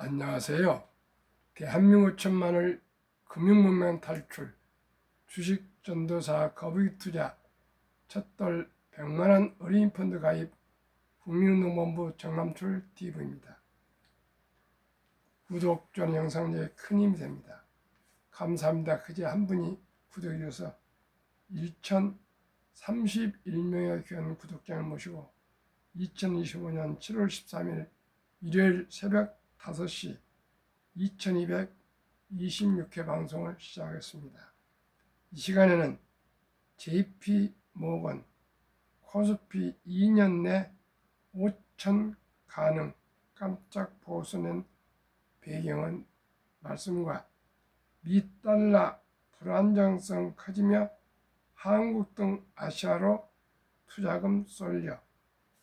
안녕하세요. 대한민국 천만을 금융문명 탈출, 주식 전도사 거북이 투자, 첫돌 100만원 어린이 펀드 가입, 국민운동본부 정남출 TV입니다. 구독, 좋아요 영상 제 큰 힘이 됩니다. 감사합니다. 그제 한 분이 구독해 주셔서 1031명의 귀한 구독자를 모시고 2025년 7월 13일 일요일 새벽 5시 2226회 방송을 시작하겠습니다. 이 시간에는 JP 모건 코스피 2년 내 5천 가능 깜짝 보고서 낸 배경은 말씀과 미 달러 불안정성 커지며 한국 등 아시아로 투자금 쏠려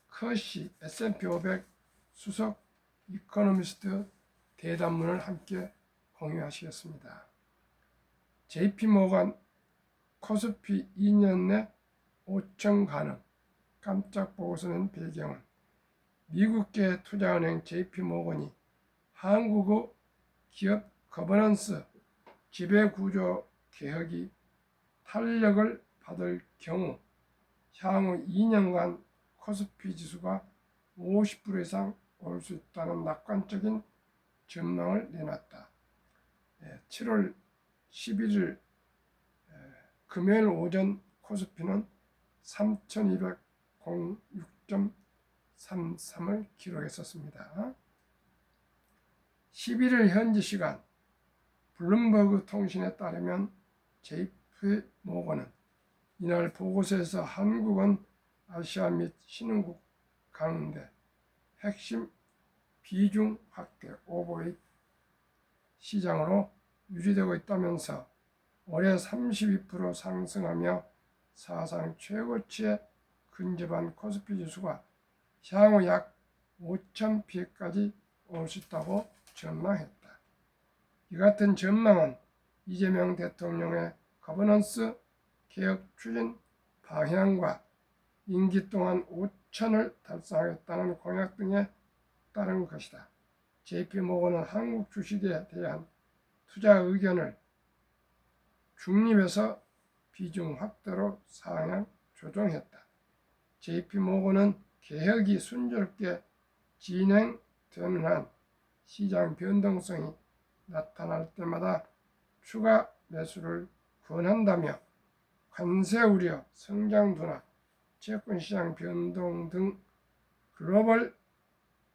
커시 S&P 500 수석 이코노미스트 대담문을 함께 공유하시겠습니다. JP모건 코스피 2년 내 5천 가능 깜짝 보고서 낸 배경은 미국계 투자은행 JP모건이 한국의 기업 거버넌스 지배구조 개혁이 탄력을 받을 경우 향후 2년간 코스피 지수가 50% 이상 오를 수 있다는 낙관적인 전망을 내놨다. 7월 11일 금요일 오전 코스피는 3206.33을 기록했었습니다. 11일 현지 시간 블룸버그 통신에 따르면 JP모건은 이날 보고서에서 한국은 아시아 및 신흥국 가운데 핵심 비중 확대 오버웨이트 시장으로 유지되고 있다면서 올해 32% 상승하며 사상 최고치에 근접한 코스피 지수가 향후 약 5,000피해까지 올 수 있다고 전망했다. 이 같은 전망은 이재명 대통령의 거버넌스 개혁 추진 방향과 임기 동안 5천을 달성하겠다는 공약 등에 따른 것이다. JP모건은 한국 주식에 대한 투자 의견을 중립에서 비중 확대로 상향 조정했다. JP모건은 개혁이 순조롭게 진행되는 한 시장 변동성이 나타날 때마다 추가 매수를 권한다며 관세 우려, 성장 둔화, 채권시장 변동 등 글로벌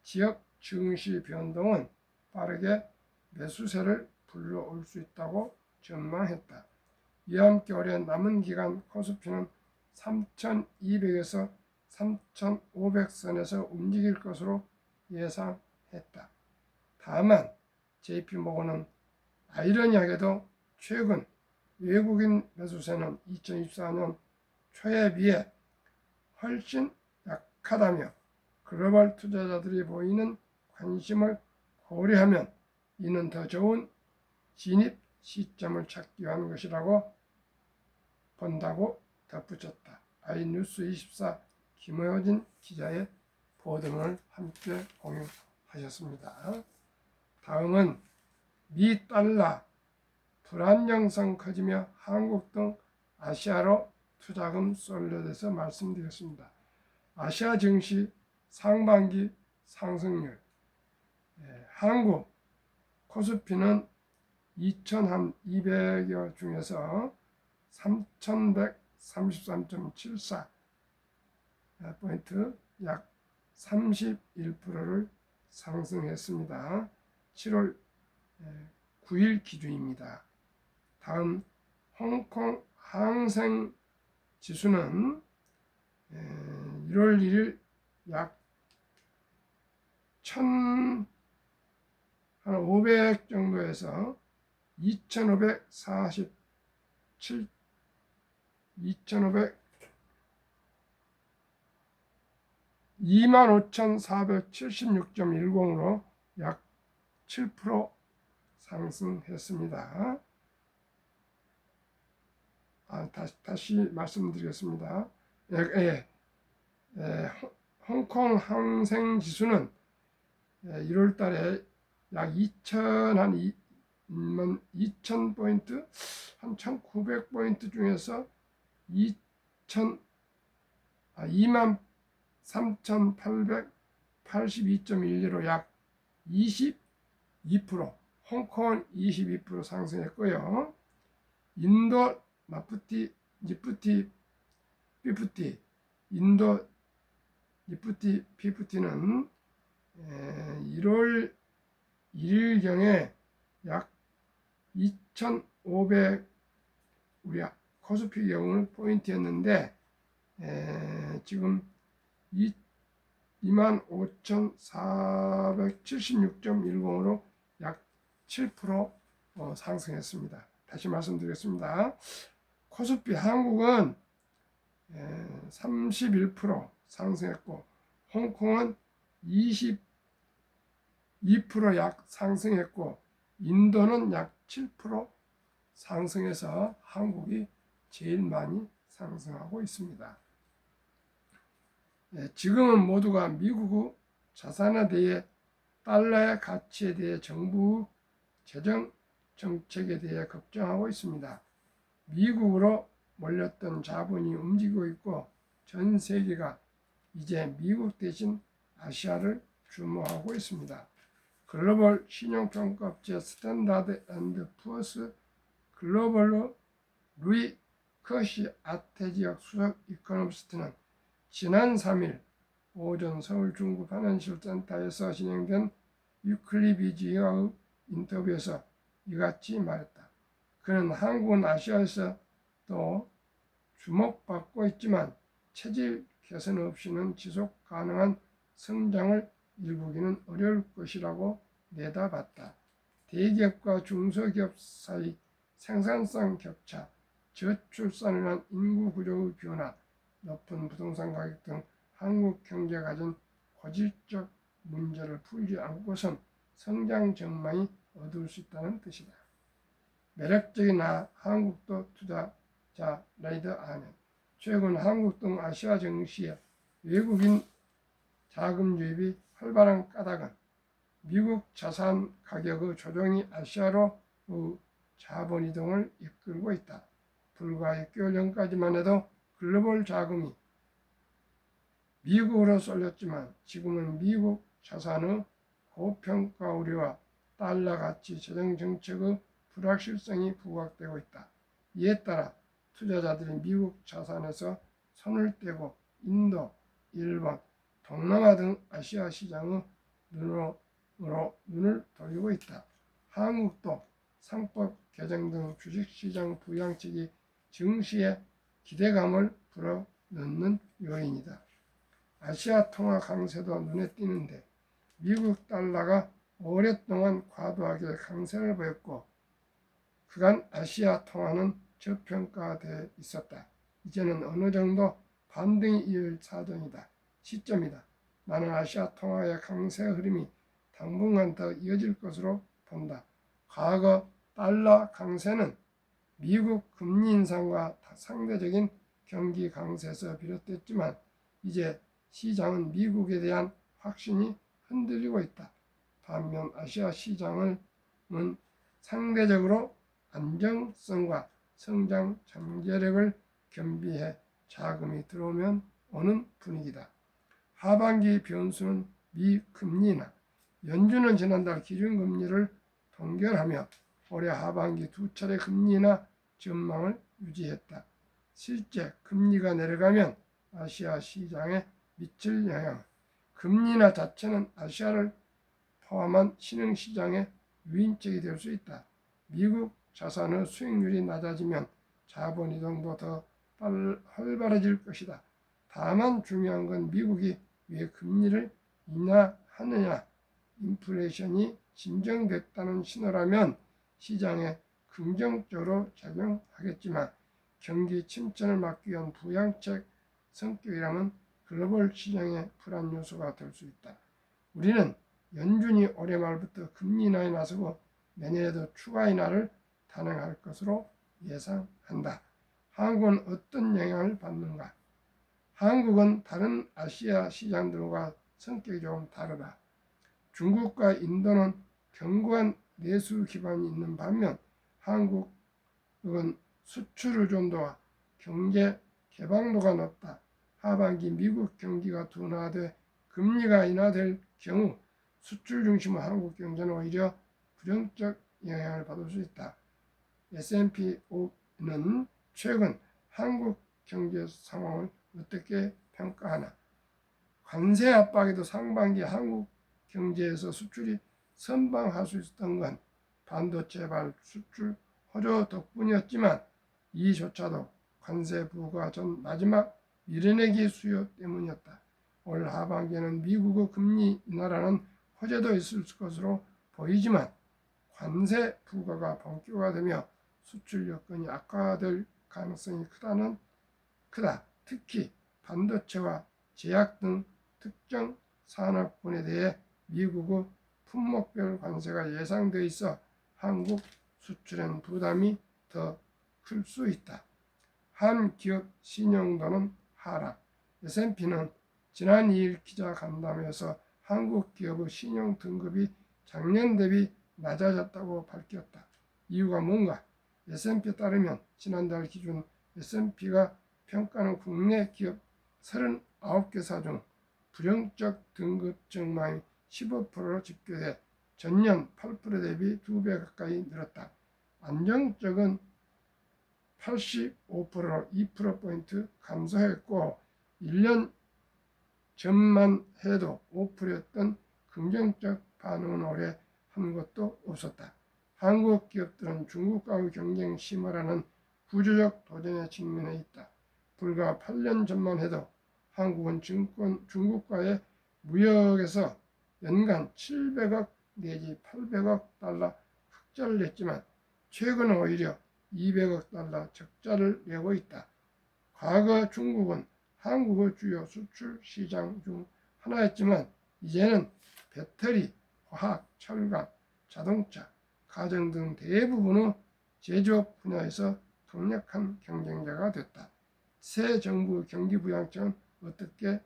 지역 증시 변동은 빠르게 매수세를 불러올 수 있다고 전망했다. 이와 함께 올해 남은 기간 코스피는 3,200에서 3,500선에서 움직일 것으로 예상했다. 다만 JP모건은 아이러니하게도 최근 외국인 매수세는 2024년 초에 비해 훨씬 약하다며 글로벌 투자자들이 보이는 관심을 고려하면 이는 더 좋은 진입 시점을 찾기 위한 것이라고 본다고 덧붙였다. iNews24 김호진 기자의 보도를 함께 공유하셨습니다. 다음은 미 달러 불안정성 커지며 한국 등 아시아로 투자금 쏠려대서 말씀드렸습니다. 아시아 증시 상반기 상승률 한국 코스피는 2,200여 중에서 3,133.74포인트 약 31%를 상승했습니다. 7월 9일 기준입니다. 다음 홍콩 항생 지수는 1월 1일 약 1,500 정도에서 2,547 25,476.10으로 약 7% 상승했습니다. 다시 말씀드리겠습니다. 홍콩 항생 지수는 1월 달에 약 2,000포인트, 한 1,900포인트 중에서 23,882.12로 약 22%, 홍콩은 22% 상승했고요. 인도 니프티 50, 인도 니프티 50는 1월 1일경에 약 2,500 우리 코스피 경우는 포인트였는데 지금 25,476.10으로 약 7% 상승했습니다. 다시 말씀드리겠습니다. 코스피 한국은 31% 상승했고 홍콩은 22% 약 상승했고 인도는 약 7% 상승해서 한국이 제일 많이 상승하고 있습니다. 지금은 모두가 미국 자산에 대해 달러의 가치에 대해 정부 재정 정책에 대해 걱정하고 있습니다. 미국으로 몰렸던 자본이 움직이고 있고 전 세계가 이제 미국 대신 아시아를 주목하고 있습니다. 글로벌 신용평가업체 스탠다드 앤드 푸어스 글로벌로 루이 커시 아테지역 수석 이코노미스트는 지난 3일 오전 서울 중구 파낸셜 센터에서 진행된 유클리비지의 인터뷰에서 이같이 말했다. 그는 한국은 아시아에서 또 주목받고 있지만 체질 개선 없이는 지속 가능한 성장을 이루기는 어려울 것이라고 내다봤다. 대기업과 중소기업 사이 생산성 격차, 저출산을 한 인구 구조의 변화, 높은 부동산 가격 등 한국 경제가 가진 고질적 문제를 풀지 않고선 성장 전망이 어두울 수 있다는 뜻이다. 매력적인 한국도 투자자 레이더 아멘. 최근 한국 등 아시아 증시에 외국인 자금 유입이 활발한 까닭은 미국 자산 가격의 조정이 아시아로 자본 이동을 이끌고 있다. 불과 6개월 전까지만 해도 글로벌 자금이 미국으로 쏠렸지만 지금은 미국 자산의 고평가 우려와 달러 가치 재정 정책의 불확실성이 부각되고 있다. 이에 따라 투자자들이 미국 자산에서 손을 떼고 인도, 일본, 동남아 등 아시아 시장의 눈을 돌리고 있다. 한국도 상법 개정 등 주식시장 부양책이 증시에 기대감을 불어넣는 요인이다. 아시아 통화 강세도 눈에 띄는데 미국 달러가 오랫동안 과도하게 강세를 보였고 그간 아시아 통화는 저평가되어 있었다. 이제는 어느 정도 반등이 이을 시점이다. 나는 아시아 통화의 강세 흐름이 당분간 더 이어질 것으로 본다. 과거 달러 강세는 미국 금리 인상과 상대적인 경기 강세에서 비롯됐지만 이제 시장은 미국에 대한 확신이 흔들리고 있다. 반면 아시아 시장은 상대적으로 안정성과 성장 잠재력을 겸비해 자금이 들어오면 오는 분위기다. 하반기 변수는 미 금리나 연준은 지난달 기준금리를 동결하며 올해 하반기 두 차례 금리나 전망을 유지했다. 실제 금리가 내려가면 아시아 시장에 미칠 영향, 금리나 자체는 아시아를 포함한 신흥시장의 유인책이 될 수 있다. 미국 자산의 수익률이 낮아지면 자본 이동도 더 활발해질 것이다. 다만 중요한 건 미국이 왜 금리를 인하하느냐, 인플레이션이 진정됐다는 신호라면 시장에 긍정적으로 작용하겠지만 경기 침체를 막기 위한 부양책 성격이라면 글로벌 시장의 불안 요소가 될 수 있다. 우리는 연준이 올해 말부터 금리 인하에 나서고 내년에도 추가 인하를 단행할 것으로 예상한다. 한국은 어떤 영향을 받는가? 한국은 다른 아시아 시장들과 성격이 조금 다르다. 중국과 인도는 견고한 내수 기반이 있는 반면 한국은 수출 의존도와 경제 개방도가 높다. 하반기 미국 경기가 둔화돼 금리가 인하될 경우 수출 중심의 한국 경제는 오히려 부정적 영향을 받을 수 있다. S&P는 최근 한국 경제 상황을 어떻게 평가하나? 관세 압박에도 상반기 한국 경제에서 수출이 선방할 수 있었던 건 반도체발 수출 호조 덕분이었지만 이조차도 관세 부과 전 마지막 밀어내기 수요 때문이었다. 올 하반기에는 미국의 금리 인하라는 호재도 있을 것으로 보이지만 관세 부과가 본격화되며 수출 여건이 악화될 가능성이 크다. 특히 반도체와 제약 등 특정 산업군에 대해 미국의 품목별 관세가 예상되어 있어 한국 수출엔 부담이 더 클 수 있다. 한 기업 신용도는 하락. S&P는 지난 2일 기자 간담회에서 한국 기업의 신용 등급이 작년 대비 낮아졌다고 밝혔다. 이유가 뭔가? S&P에 따르면 지난달 기준 S&P가 평가하는 국내 기업 39개사 중 부정적 등급 전망이 15%로 집계돼 전년 8% 대비 2배 가까이 늘었다. 안정적은 85%로 2%포인트 감소했고 1년 전만 해도 5%였던 긍정적 반응은 올해 한 것도 없었다. 한국 기업들은 중국과의 경쟁 심화라는 구조적 도전에 직면해 있다. 불과 8년 전만 해도 한국은 중국과의 무역에서 연간 700억 내지 800억 달러 흑자를 냈지만 최근은 오히려 200억 달러 적자를 내고 있다. 과거 중국은 한국의 주요 수출 시장 중 하나였지만 이제는 배터리, 화학, 철강, 자동차, 가전 등 대부분의 제조업 분야에서 강력한 경쟁자가 됐다. 새 정부 경기부양청은 어떻게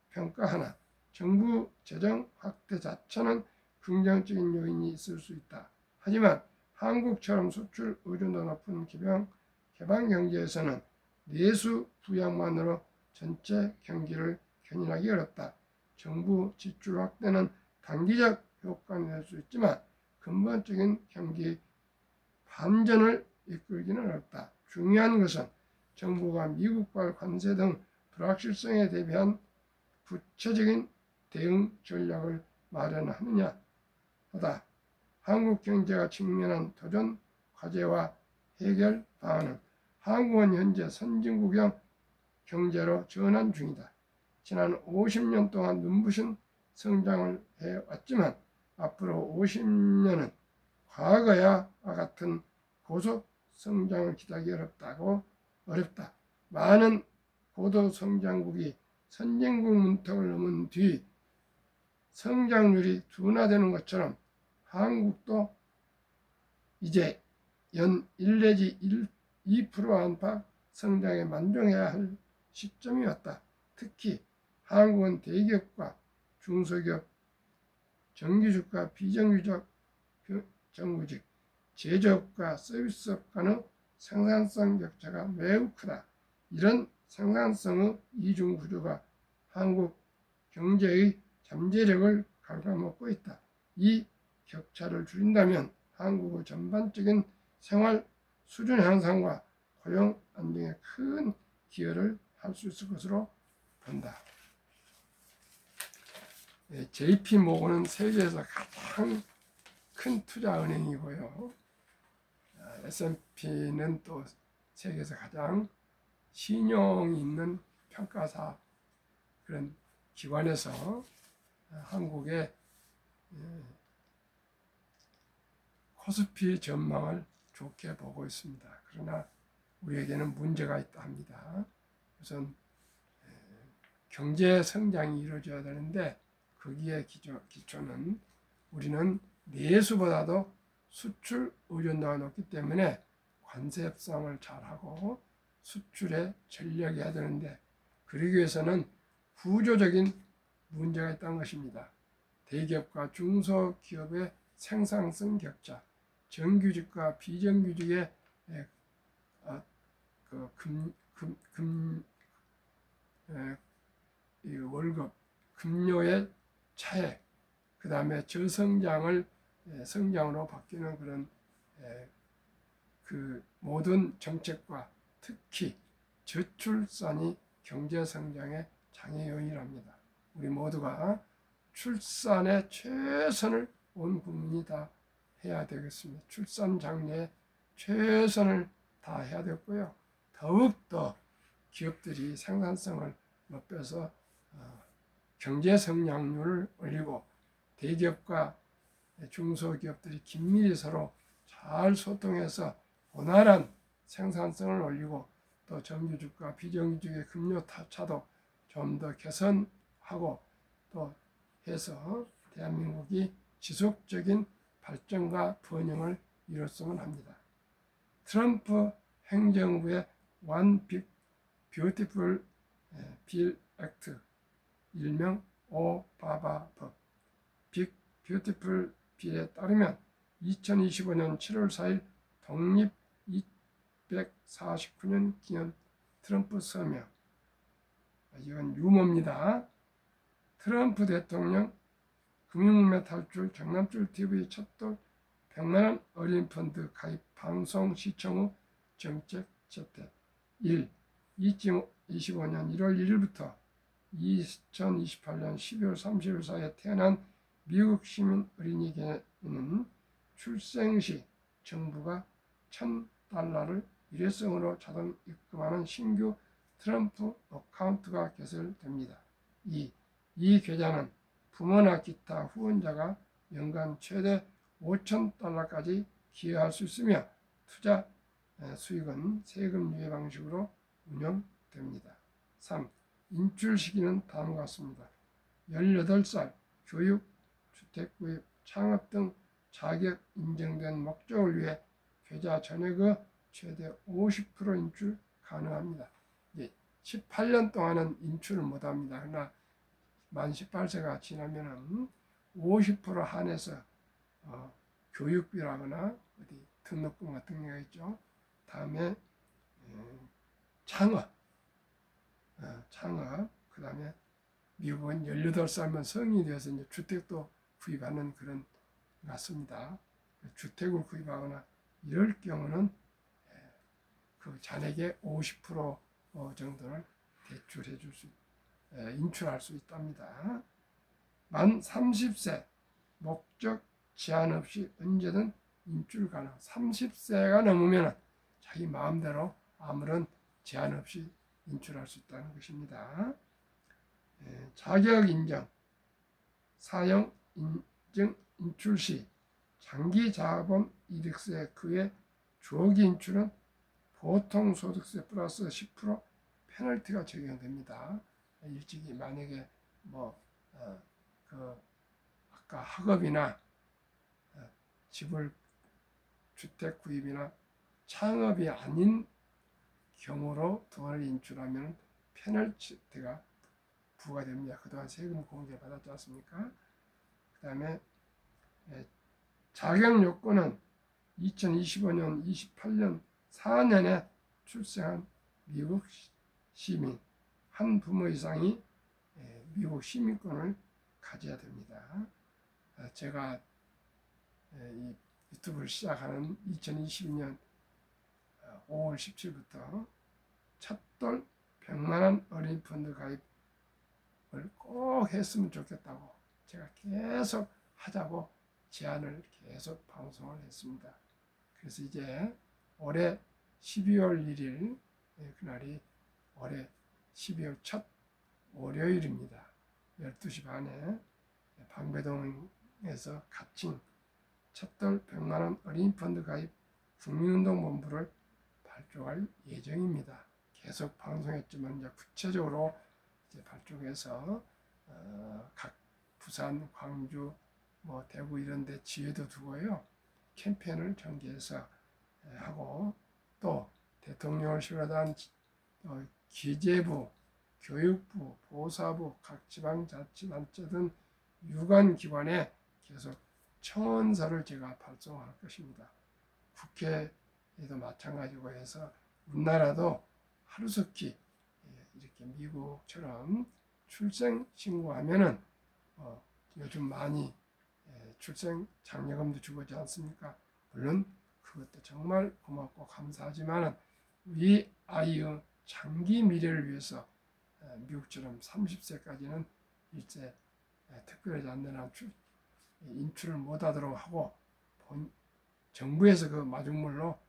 평가하나? 정부 재정 확대 자체는 긍정적인 요인이 있을 수 있다. 하지만 한국처럼 수출 의존도 높은 개방 경제에서는 내수 부양만으로 전체 경기를 견인하기 어렵다. 정부 지출 확대는 단기적 효과는 낼 수 있지만 근본적인 경기 반전을 이끌기는 어렵다. 중요한 것은 정부가 미국발 관세 등 불확실성에 대비한 구체적인 대응 전략을 마련하느냐 하다. 한국 경제가 직면한 도전 과제와 해결 방안은 한국은 현재 선진국형 경제로 전환 중이다. 지난 50년 동안 눈부신 성장을 해왔지만 앞으로 50년은 과거와 같은 고속 성장을 기대하기 어렵다. 많은 고도 성장국이 선진국 문턱을 넘은 뒤 성장률이 둔화되는 것처럼 한국도 이제 연 1 내지 2% 안팎 성장에 만족해야 할 시점이 왔다. 특히 한국은 대기업과 중소기업, 정규직과 비정규직, 정규직, 제조업과 서비스업 간의 생산성 격차가 매우 크다. 이런 생산성의 이중 구조가 한국 경제의 잠재력을 갉아먹고 있다. 이 격차를 줄인다면 한국의 전반적인 생활 수준 향상과 고용 안정에 큰 기여를 할 수 있을 것으로 본다. JP모건은 세계에서 가장 큰 투자은행이고요. S&P는 또 세계에서 가장 신용이 있는 평가사 그런 기관에서 한국의 코스피 전망을 좋게 보고 있습니다. 그러나 우리에게는 문제가 있다 합니다. 우선 경제 성장이 이루어져야 되는데 거기에 기초는 우리는 내수보다도 수출 의존도가 높기 때문에 관세 협상을 잘하고 수출에 전력해야 되는데 그러기 위해서는 구조적인 문제가 있다는 것입니다. 대기업과 중소기업의 생산성 격차, 정규직과 비정규직의 이 월급, 급료의 차액, 그 다음에 저성장을 성장으로 바뀌는 그런 그 모든 정책과 특히 저출산이 경제 성장의 장애 요인이랍니다. 우리 모두가 출산에 최선을 온 국민이 다 해야 되겠습니다. 출산 장려에 최선을 다해야 되고요. 더욱더 기업들이 생산성을 높여서 경제 성장률을 올리고 대기업과 중소기업들이 긴밀히 서로 잘 소통해서 원활한 생산성을 올리고 또 정규직과 비정규직의 급료 차도 좀 더 개선하고 또 해서 대한민국이 지속적인 발전과 번영을 이뤘으면 합니다. 트럼프 행정부의 One Big Beautiful Bill Act, 일명 오바마법 빅 뷰티풀 빌에 따르면 2025년 7월 4일 독립 249년 기념 트럼프 서명, 이건 유머입니다. 트럼프 대통령 금융문매 탈출 정남출 TV 첫돌 100만원 어린 펀드 가입 방송 시청 후 정책 재택. 1. 2025년 1월 1일부터 2028년 12월 30일 사이에 태어난 미국 시민 어린이에게는 출생 시 정부가 $1,000를 일회성으로 자동 입금하는 신규 트럼프 어카운트가 개설됩니다. 2. 이 계좌는 부모나 기타 후원자가 연간 최대 $5,000까지 기여할 수 있으며 투자 수익은 세금 유예 방식으로 운영됩니다. 3. 인출 시기는 다음과 같습니다. 18살 교육, 주택구입, 창업 등 자격 인정된 목적을 위해 계좌 전액의 최대 50% 인출 가능합니다. 18년 동안은 인출을 못합니다. 그러나 만 18세가 지나면 50% 한해서 교육비라거나 어디 등록금 같은 게 있죠. 다음에 창업, 그 다음에 미국은 18살만 성인이 되어서 이제 주택도 구입하는 그런 것 같습니다. 주택을 구입하거나 이럴 경우는 그 잔액의 50% 정도를 대출해 줄 수, 인출할 수 있답니다. 만 30세 목적 제한 없이 언제든 인출 가능. 30세가 넘으면 자기 마음대로 아무런 제한 없이 인출할 수 있다는 것입니다. 자격 인정, 사용 인증 인출 시 장기 자본 이득세 그외 주어기 인출은 보통 소득세 플러스 10% 페널티가 적용됩니다. 일찍이 만약에 아까 학업이나 집을 주택 구입이나 창업이 아닌 경우로 돈을 인출하면 페널티가 부과됩니다. 그동안 세금 공제 받았지 않습니까? 그 다음에 자격 요건은 2025년, 28년 4년에 출생한 미국 시민 한 부모 이상이 미국 시민권을 가져야 됩니다. 제가 이 유튜브를 시작하는 2022년 5월 17일부터 첫돌 100만원 어린이 펀드 가입을 꼭 했으면 좋겠다고 제가 계속 하자고 제안을 계속 방송을 했습니다. 그래서 이제 올해 12월 1일 그날이 올해 12월 첫 월요일입니다. 12시 반에 방배동에서 갇힌 첫돌 100만원 어린이 펀드 가입 국민운동본부를 발족할 예정입니다. 계속 방송했지만 이제 구체적으로 이제 발족해서 각 부산, 광주, 대구 이런 데 지회도 두고요. 캠페인을 전개해서 하고 또 대통령을 시작한 기재부, 교육부, 보사부, 각 지방자치단체 등 유관기관에 계속 천원서를 제가 발송할 것입니다. 국회에도 마찬가지고 해서 우리나라도 하루속히 이렇게 미국처럼 출생 신고하면은 요즘 많이 출생 장려금도 주고지 않습니까? 물론 그것도 정말 고맙고 감사하지만 우리 아이의 장기 미래를 위해서 미국처럼 30세까지는 일제 특별하지 않는 한 인출을 못하도록 하고 정부에서 그 마중물로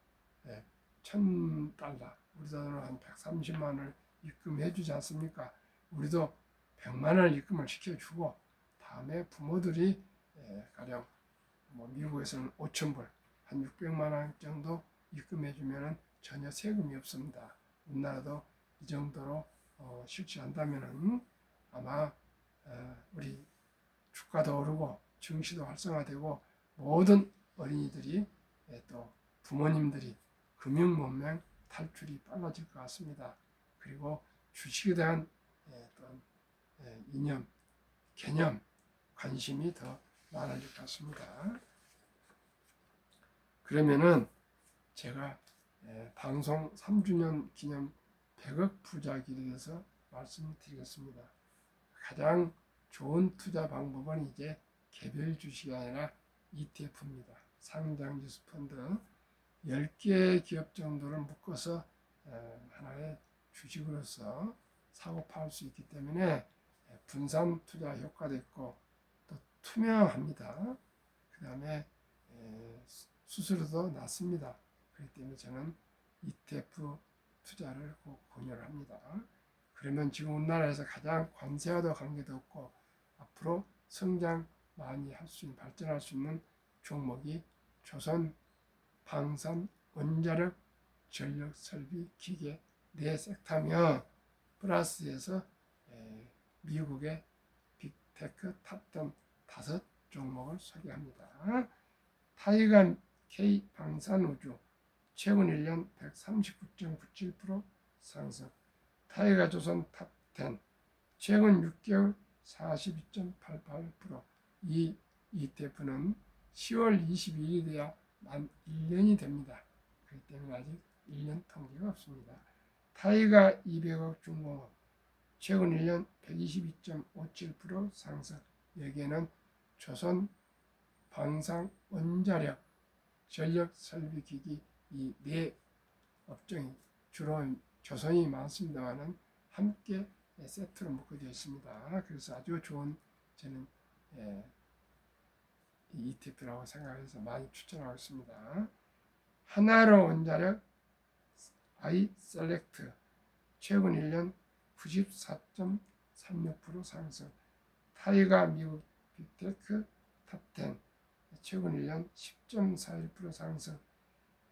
$1,000 우리 돈으로 한 130만 원을 입금해 주지 않습니까? 우리도 100만 원을 입금을 시켜주고 다음에 부모들이 가령 미국에서는 5,000불 한 600만 원 정도 입금해 주면은 전혀 세금이 없습니다. 우리나라도 이 정도로 실시한다면은 아마 우리 주가도 오르고 증시도 활성화되고 모든 어린이들이 또 부모님들이 금융문명 탈출이 빨라질 것 같습니다. 그리고 주식에 대한 어떤 이념, 개념, 관심이 더 많아질 것 같습니다. 그러면은 제가 방송 3주년 기념 100억 부자기에 대해서 말씀드리겠습니다. 가장 좋은 투자 방법은 이제 개별 주식이 아니라 ETF입니다. 상장지수 펀드 10개의 기업 정도를 묶어서 하나의 주식으로서 사고 팔 수 있기 때문에 분산 투자 효과도 있고 또 투명합니다. 그 다음에 수수료도 낮습니다. 그렇기 때문에 저는 ETF 투자를 꼭 권유를 합니다. 그러면 지금 우리나라에서 가장 관세와도 관계도 없고 앞으로 성장 많이 할 수 있는 발전할 수 있는 종목이 조선 방산 원자력 전력 설비 기계 네 섹터며 플러스에서 미국의 빅테크 탑10 5 종목을 소개합니다. 타이간 K 방산우주 최근 1년 139.97% 상승. 타이가 조선 탑10 최근 6개월 42.88%. 이 ETF는 10월 22일이 돼야 만 1년이 됩니다. 그렇기 때문에 아직 1년 통계가 없습니다. 타이가 200억 중공업 최근 1년 122.57% 상승. 여기에는 조선 방산 원자력 전력 설비 기기 이 네 업종이 주로 조선이 많습니다만은 함께 세트로 묶어져 있습니다. 그래서 아주 좋은 저는 ETF라고 생각해서 많이 추천하고 있습니다. 하나로 원자력 아이셀렉트 최근 1년 94.36% 상승. 타이가 미국 빅테크 탑10 최근 1년 10.41% 상승.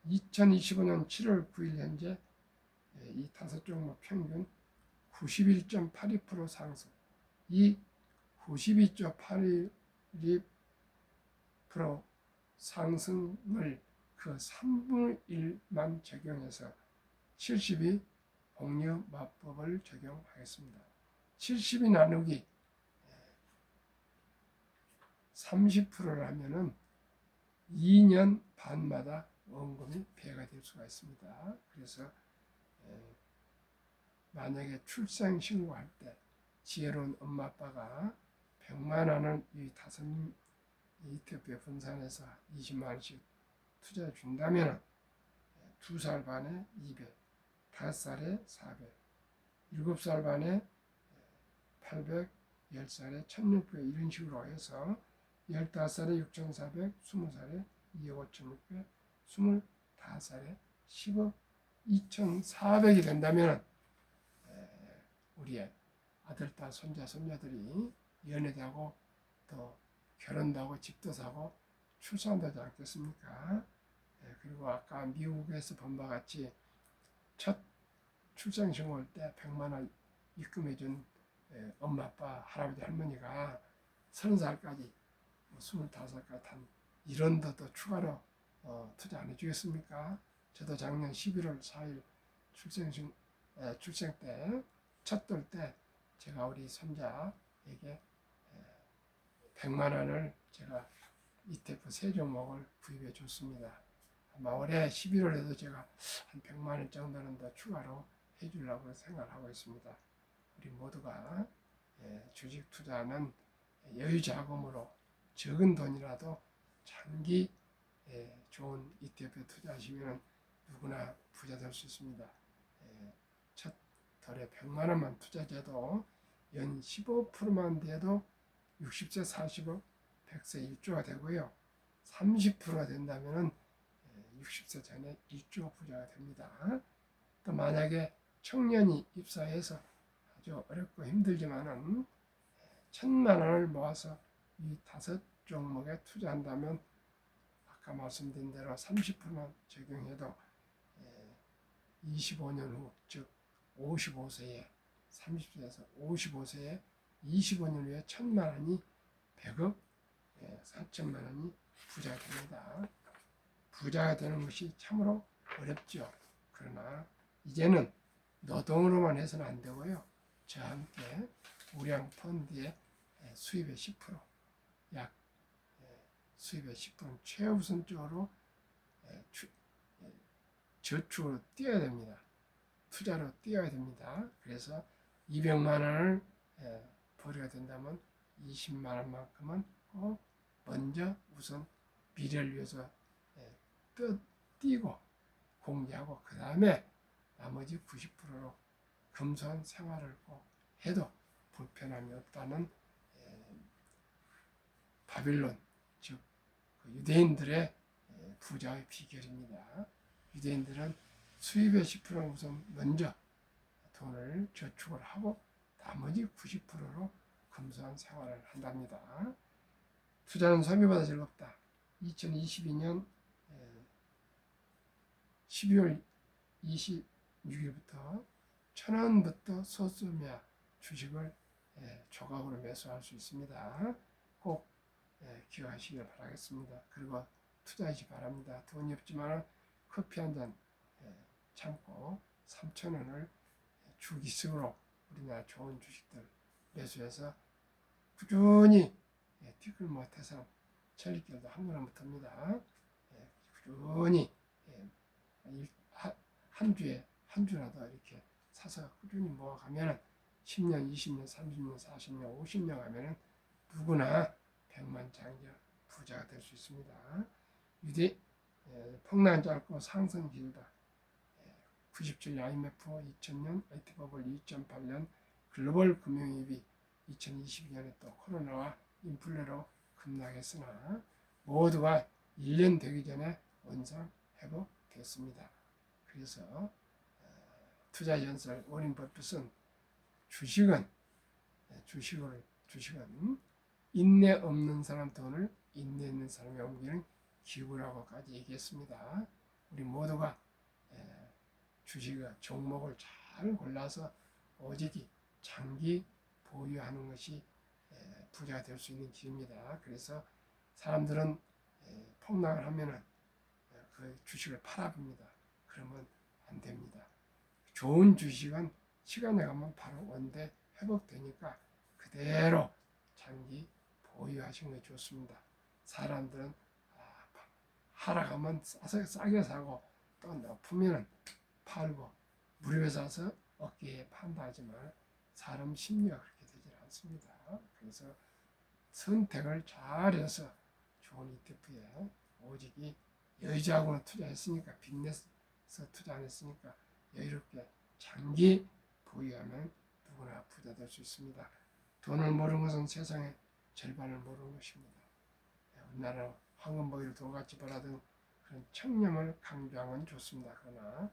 2025년 7월 9일 현재 이 5종목 평균 91.82% 상승. 이 92.82% 상승을 그 3분의 1만 적용해서 70이 공유 마법을 적용하겠습니다. 70이 나누기 30%를 하면은 2년 반마다 원금이 배가 될 수가 있습니다. 그래서 만약에 출생 신고할 때 지혜로운 엄마 아빠가 100만 원을 이 다섯 ETF에 분산해서 20만 원씩 투자해 준다면 2살 반에 200, 5살에 400, 7살 반에 800, 10살에 1600 이런 식으로 해서 15살에 6400, 20살에 2억 5600, 25살에 10억 2400이 된다면 우리의 아들, 딸, 손자, 손녀들이 연애도 하고 또 결혼도 하고 집도 사고 출산도 하지 않겠습니까? 그리고 아까 미국에서 본 바와 같이 첫 출생신고할 때 100만 원 입금해준 엄마, 아빠, 할아버지, 할머니가 30살까지 25살까지 한 1원도 더 추가로 투자 안 해주겠습니까? 저도 작년 11월 4일 출생 때 첫 돌 때 제가 우리 손자에게 100만 원을 제가 ETF 세 종목을 구입해 줬습니다. 아마 올해 11월에도 제가 한 100만 원 정도는 더 추가로 해주려고 생각을 하고 있습니다. 우리 모두가 주식 투자는 여유 자금으로 적은 돈이라도 장기 좋은 ETF에 투자하시면 누구나 부자 될 수 있습니다. 첫 덜에 100만 원만 투자해도 연 15%만 돼도 60세 40억 100세 1조가 되고요. 30%가 된다면 60세 전에 1조 부자가 됩니다. 또 만약에 청년이 입사해서 아주 어렵고 힘들지만은 1,000만 원을 모아서 이 5종목에 투자한다면 아까 말씀드린 대로 30%만 적용해도 25년 후, 즉 55세에 30세에서 55세에 25년 후에 1,000만 원이 100억 4천만 원이 부자가 됩니다. 부자가 되는 것이 참으로 어렵죠. 그러나 이제는 노동으로만 해서는 안 되고요. 저와 함께 우량 펀드의 수입의 10%, 약 수입의 10%는 최우선적으로 저축으로 뛰어야 됩니다. 투자로 뛰어야 됩니다. 그래서 200만 원을 벌어야 된다면 20만 원만큼은 꼭 먼저 우선 미래를 위해서 뛰고 공개하고 그 다음에 나머지 90%로 금수한 생활을 꼭 해도 불편함이 없다는 바빌론, 즉 유대인들의 부자의 비결입니다. 유대인들은 수입의 10%는 우선 먼저 돈을 저축을 하고 나머지 90%로 금수한 생활을 한답니다. 투자는 소비보다 즐겁다. 2022년 12월 26일부터 1,000원부터 소수매야 주식을 조각으로 매수할 수 있습니다. 꼭 기억하시길 바라겠습니다. 그리고 투자하시 바랍니다. 돈이 없지만 커피 한 잔 참고 3,000원을 주기식으로 우리나라 좋은 주식들 매수해서 꾸준히 티끌 못해서 천리길도 한 번 안 붙습니다. 꾸준히 한 주에 한 주라도 이렇게 사서 꾸준히 모아가면 10년, 20년, 30년, 40년, 50년 가면은 누구나 백만장者부자가 될 수 있습니다. 유대 폭락 짧고 상승 길다. 97년 IMF, 2000년 IT버블, 2008년 글로벌 금융위기, 2022년에 또 코로나와 인플레로 급락했으나 모두가 1년 되기 전에 원상 회복됐습니다. 그래서 투자 연설 워렌 버핏은 주식은 인내 없는 사람 돈을 인내 있는 사람에 옮기는 기구라고까지 얘기했습니다. 우리 모두가 주식의 종목을 잘 골라서 오직 장기 보유하는 것이 부자가 될 수 있는 길입니다. 그래서 사람들은 폭락을 하면은 그 주식을 팔아봅니다. 그러면 안 됩니다. 좋은 주식은 시간에 가면 바로 원대 회복되니까 그대로 장기 보유하시는 게 좋습니다. 사람들은 하락하면 싸게 사고 또 높으면 팔고 무료에 사서 어깨에 판다 하지만 사람 심리가 그렇게 되질 않습니다. 그래서 선택을 잘해서 좋은 ETF에 오직 여유자금으로 투자했으니까 빚내서 투자 안 했으니까 여유롭게 장기 보유하면 누구나 부자 될 수 있습니다. 돈을 모르는 것은 세상의 절반을 모르는 것입니다. 우리나라 황금보기를 돈같이 벌하던 그런 청렴을 강조하는 건 좋습니다. 그러나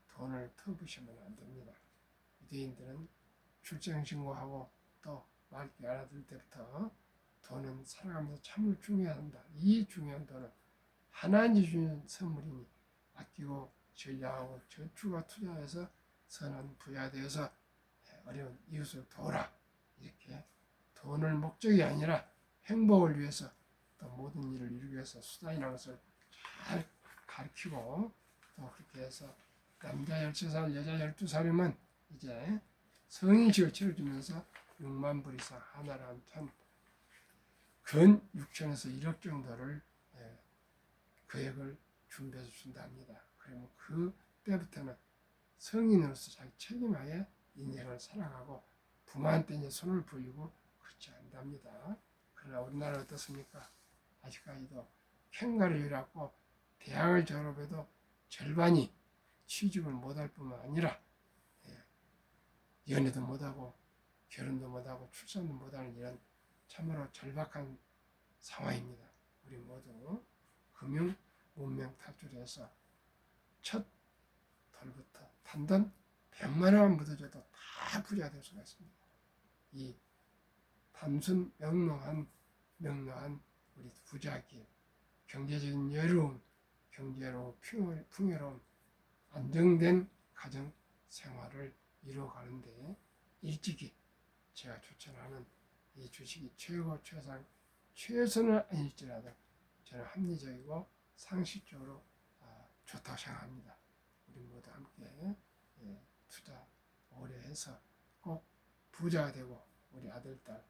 돈을 터부시면 안 됩니다. 유대인들은 출생신고하고 또 말기 알아들 때부터 돈은 살아가면서 참으로 중요한다. 이 중요한 돈은 하나님이 주는 선물이니 아끼고 전략하고 저축과 투자해서 선한 부자 되어서 어려운 이웃을 도우라. 이렇게 돈을 목적이 아니라 행복을 위해서 또 모든 일을 이루기 위해서 수단이라는 것을 잘 가르치고 또 그렇게 해서 남자 13살, 여자 12살이면 이제 성인식을 치러주면서 6만 불 이상 하나를 한 참 근 6천에서 1억 정도를 계획을 준비해서 준답니다. 그러면 그때부터는 성인으로서 자기 책임하에 인생을 살아가고 부모한테 이제 손을 벌리고 그렇지 않답니다. 그러나 우리나라 어떻습니까? 아직까지도 캥거루라고 대학을 졸업해도 절반이 취직을 못할 뿐만 아니라 연애도 못하고 결혼도 못하고 출산도 못하는 이런 참으로 절박한 상황입니다. 우리 모두 금융 문명 탈출해서 첫 돌부터 단돈 100만 원만 묻어줘도 다 부자 될 수가 있습니다. 이 단순 명랑한 우리 부자길, 경제적인 여유로움, 경제로 풍요로움, 안정된 가정 생활을 이루어가는데 일찍이 제가 추천하는 이 주식이 최고 최선은 아닐지라도 저는 합리적이고 상식적으로 좋다고 생각합니다. 우리 모두 함께 투자 오래 해서 꼭 부자가 되고 우리 아들, 딸,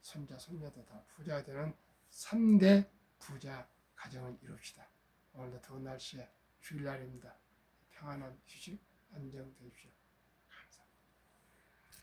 손자, 손녀도 다 부자가 되는 3대 부자 가정을 이룹시다. 오늘도 더운 날씨에 주일날입니다. 평안한 휴식 안정되십시오.